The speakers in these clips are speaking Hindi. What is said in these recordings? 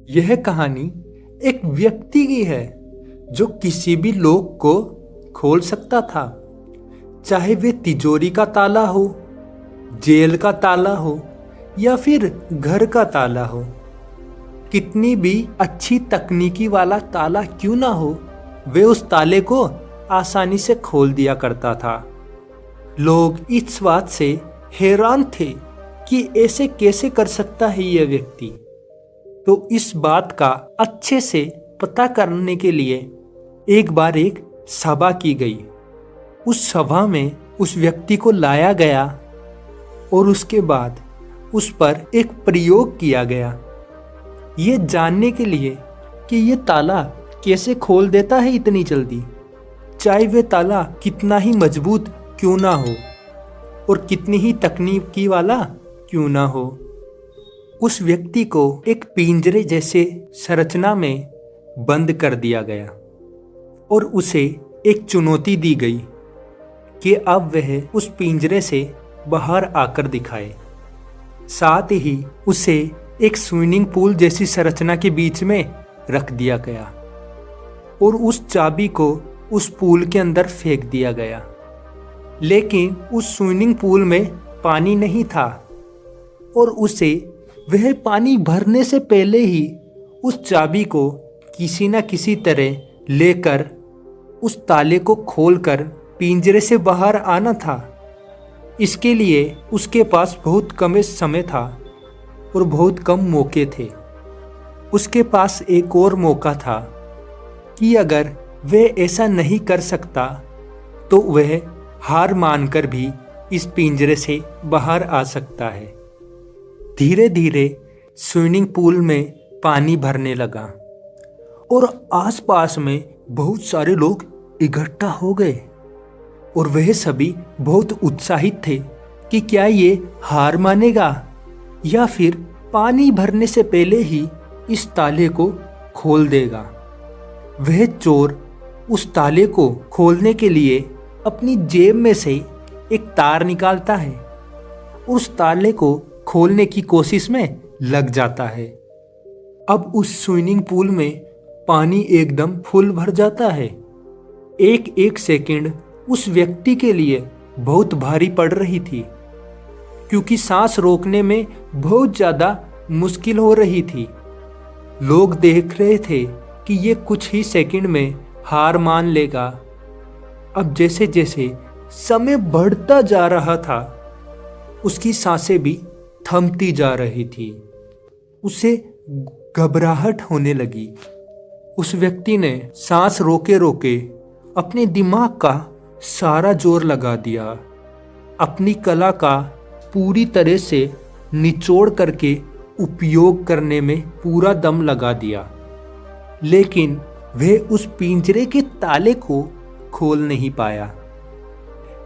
यह कहानी एक व्यक्ति की है जो किसी भी लॉक को खोल सकता था, चाहे वे तिजोरी का ताला हो, जेल का ताला हो या फिर घर का ताला हो। कितनी भी अच्छी तकनीकी वाला ताला क्यों ना हो, वे उस ताले को आसानी से खोल दिया करता था। लोग इस बात से हैरान थे कि ऐसे कैसे कर सकता है यह व्यक्ति। तो इस बात का अच्छे से पता करने के लिए एक बार एक सभा की गई। उस सभा में उस व्यक्ति को लाया गया और उसके बाद उस पर एक प्रयोग किया गया, ये जानने के लिए कि ये ताला कैसे खोल देता है इतनी जल्दी, चाहे वह ताला कितना ही मजबूत क्यों ना हो और कितनी ही तकनीकी वाला क्यों ना हो। उस व्यक्ति को एक पिंजरे जैसे संरचना में बंद कर दिया गया और उसे एक चुनौती दी गई कि अब वह उस पिंजरे से बाहर आकर दिखाए। साथ ही उसे एक स्विमिंग पूल जैसी संरचना के बीच में रख दिया गया और उस चाबी को उस पूल के अंदर फेंक दिया गया। लेकिन उस स्विमिंग पूल में पानी नहीं था और उसे वह पानी भरने से पहले ही उस चाबी को किसी न किसी तरह लेकर उस ताले को खोलकर पिंजरे से बाहर आना था। इसके लिए उसके पास बहुत कम समय था और बहुत कम मौके थे। उसके पास एक और मौका था कि अगर वह ऐसा नहीं कर सकता तो वह हार मानकर भी इस पिंजरे से बाहर आ सकता है। धीरे धीरे स्विमिंग पूल में पानी भरने लगा और आसपास में बहुत सारे लोग इकट्ठा हो गए और वह सभी बहुत उत्साहित थे कि क्या ये हार मानेगा या फिर पानी भरने से पहले ही इस ताले को खोल देगा। वह चोर उस ताले को खोलने के लिए अपनी जेब में से एक तार निकालता है और उस ताले को खोलने की कोशिश में लग जाता है। अब उस स्विमिंग पूल में पानी एकदम फुल भर जाता है। एक एक सेकंड उस व्यक्ति के लिए बहुत भारी पड़ रही थी, क्योंकि सांस रोकने में बहुत ज़्यादा मुश्किल हो रही थी। लोग देख रहे थे कि ये कुछ ही सेकंड में हार मान लेगा। अब जैसे जैसे समय बढ़ता जा रहा था, उसकी सांसें भी थमती जा रही थी। उसे घबराहट होने लगी। उस व्यक्ति ने सांस रोके रोके अपने दिमाग का सारा जोर लगा दिया, अपनी कला का पूरी तरह से निचोड़ करके उपयोग करने में पूरा दम लगा दिया। लेकिन वह उस पिंजरे के ताले को खोल नहीं पाया।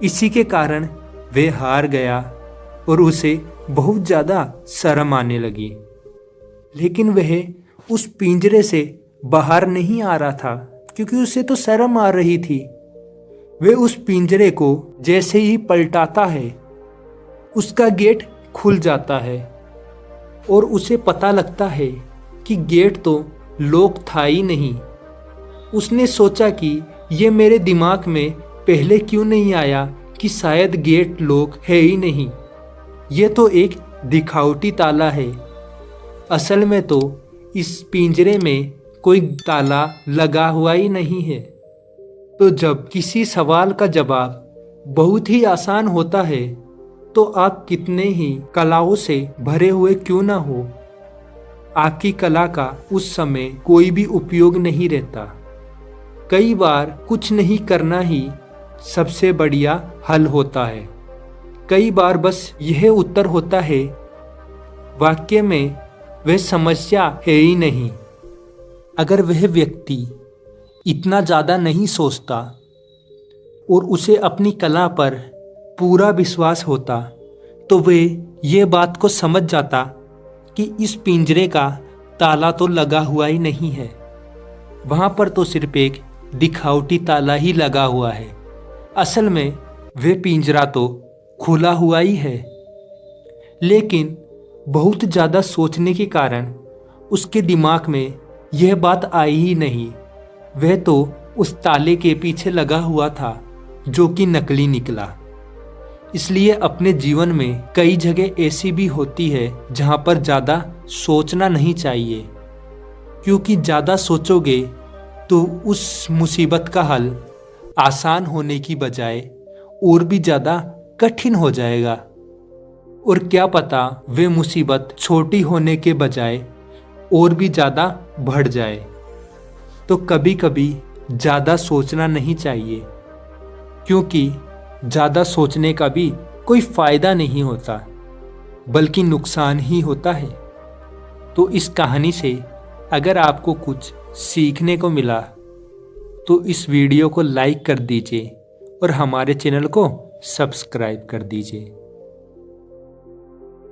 इसी के कारण वह हार गया और उसे बहुत ज़्यादा शर्म आने लगी। लेकिन वह उस पिंजरे से बाहर नहीं आ रहा था, क्योंकि उसे तो शर्म आ रही थी। वह उस पिंजरे को जैसे ही पलटाता है, उसका गेट खुल जाता है और उसे पता लगता है कि गेट तो लॉक था ही नहीं। उसने सोचा कि ये मेरे दिमाग में पहले क्यों नहीं आया कि शायद गेट लॉक है ही नहीं, ये तो एक दिखावटी ताला है। असल में तो इस पिंजरे में कोई ताला लगा हुआ ही नहीं है। तो जब किसी सवाल का जवाब बहुत ही आसान होता है, तो आप कितने ही कलाओं से भरे हुए क्यों ना हो, आपकी कला का उस समय कोई भी उपयोग नहीं रहता। कई बार कुछ नहीं करना ही सबसे बढ़िया हल होता है। कई बार बस यह उत्तर होता है, वाक्य में वह समस्या है ही नहीं। अगर वह व्यक्ति इतना ज़्यादा नहीं सोचता और उसे अपनी कला पर पूरा विश्वास होता, तो वह यह बात को समझ जाता कि इस पिंजरे का ताला तो लगा हुआ ही नहीं है, वहाँ पर तो सिर्फ एक दिखावटी ताला ही लगा हुआ है। असल में वह पिंजरा तो खुला हुआ ही है। लेकिन बहुत ज़्यादा सोचने के कारण उसके दिमाग में यह बात आई ही नहीं। वह तो उस ताले के पीछे लगा हुआ था जो कि नकली निकला। इसलिए अपने जीवन में कई जगह ऐसी भी होती है जहां पर ज़्यादा सोचना नहीं चाहिए, क्योंकि ज़्यादा सोचोगे तो उस मुसीबत का हल आसान होने की बजाय और भी ज़्यादा कठिन हो जाएगा। और क्या पता वे मुसीबत छोटी होने के बजाय और भी ज़्यादा बढ़ जाए। तो कभी कभी ज़्यादा सोचना नहीं चाहिए, क्योंकि ज़्यादा सोचने का भी कोई फ़ायदा नहीं होता, बल्कि नुकसान ही होता है। तो इस कहानी से अगर आपको कुछ सीखने को मिला तो इस वीडियो को लाइक कर दीजिए और हमारे चैनल को सब्सक्राइब कर दीजिए।